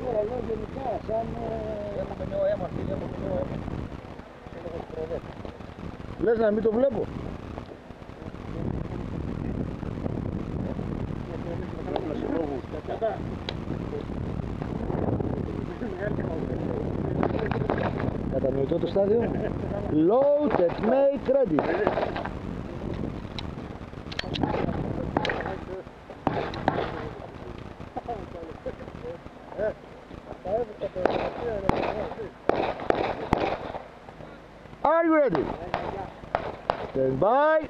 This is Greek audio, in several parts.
Τώρα λέω γενικά, σαν... Έχουμε νέο αίμα, φίλε, έχουμε νέο αίμα. Λες να μην το βλέπω. Κατανοητό το στάδιο. Loaded, make ready. Are you ready? Stand by.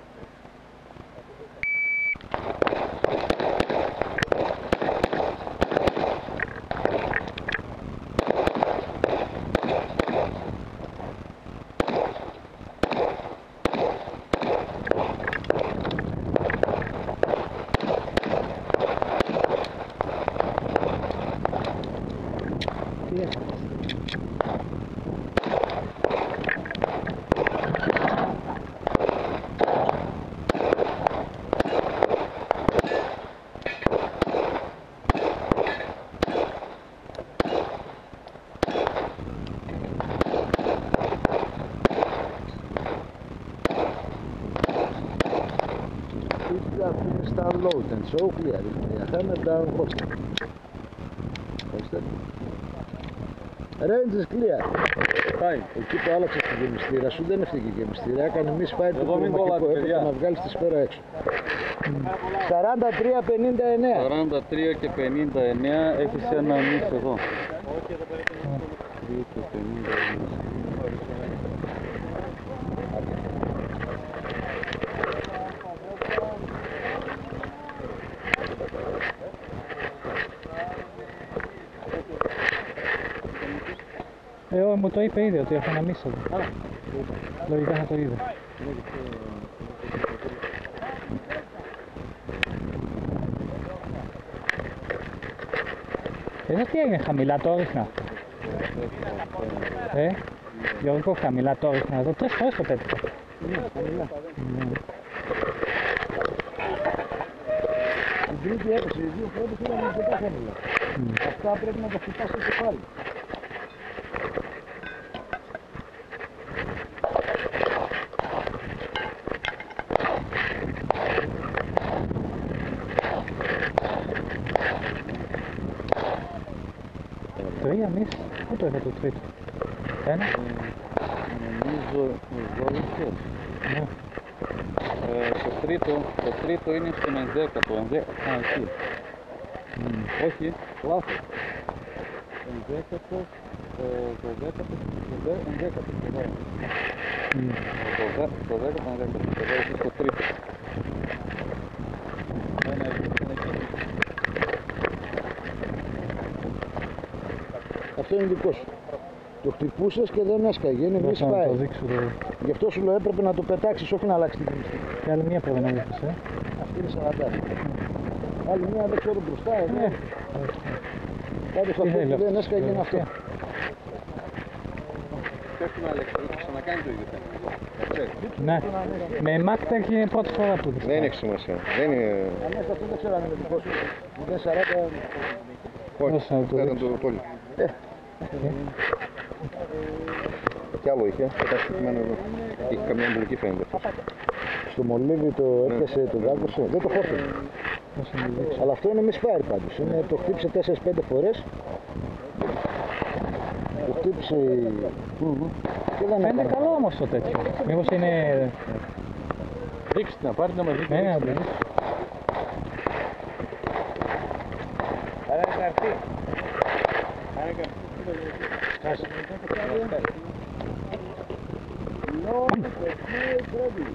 Down low and so clear. Hammer down hot. Range is clear. Fine. Εκεί που άλλαξες την γεμιστήρα σου δεν έφυγε η γεμιστήρα. Έκανε misfire το κρομακικό. Έπρεπε να βγάλεις τη σφαίρα έξω. 43-59. 43 και 59 έχεις ένα μισ εδώ. 3 και 59. Μου το είπε ήδη ότι έχω ένα μίσο. Λογικά θα το είδε. Εδώ τι έγινε, χαμηλά το ρίχνα. Γιώργο, χαμηλά το ρίχνα. Εδώ 3 φορές το πέτυχα. Ναι, χαμηλά. Την τρίτη έπεσε, οι δύο πρώτες ήταν αρκετά χαμηλά. Αυτά πρέπει να τα χτυπάς στο κεφάλι. Τρία μισ, πού το είδα το τρίτο. Ένα. Νομίζω εδώ είχες. Ναι. Το τρίτο είναι στον 11ο. Α, εκεί. Όχι, λάθος. Το 11ο, το 10ο, το 11ο. Το 10ο, εδώ είσαι στο τρίτο. Αυτό είναι δικό σου. Το χτυπούσες και δεν έσκαγε, είναι misfire. Γι' αυτό σου λέω έπρεπε να το πετάξεις, όχι να αλλάξεις την γεμιστή. Και άλλη μία πρέπει να δείξεις, Αυτή είναι 40. Άλλη μία δεν ξέρω μπροστά, εδώ. Πάντως αυτό που δεν έσκαγε είναι αυτό. Πες του Αλέξη, θα ξανακάνει το ίδιο θέμα. Ναι, με Μάκτεκ είναι η πρώτη φορά που δεν έχει σημασία. Δεν είναι... Αμέσως αυτό δεν ξέρω αν είναι δικό σου. 0,40. Όχι, ήταν το τόλι. Κι άλλο είχε, κατασκευμένο εδώ. Είχε καμιά εμπλοκή φαίνεται. Στο μολύβι το έπιασε, το δάκωσε, δεν το χώρισε. Αλλά αυτό είναι misfire πάντως. Το χτύπησε 4-5 φορές. Το χτύπησε και δεν φαίνεται καλό όμως το τέτοιο. Μήπως είναι... Δείξτε να πάρετε να μας δείξετε. Ναι, Άρα είναι καρτί. Άρα είναι καρτί. Long, ready.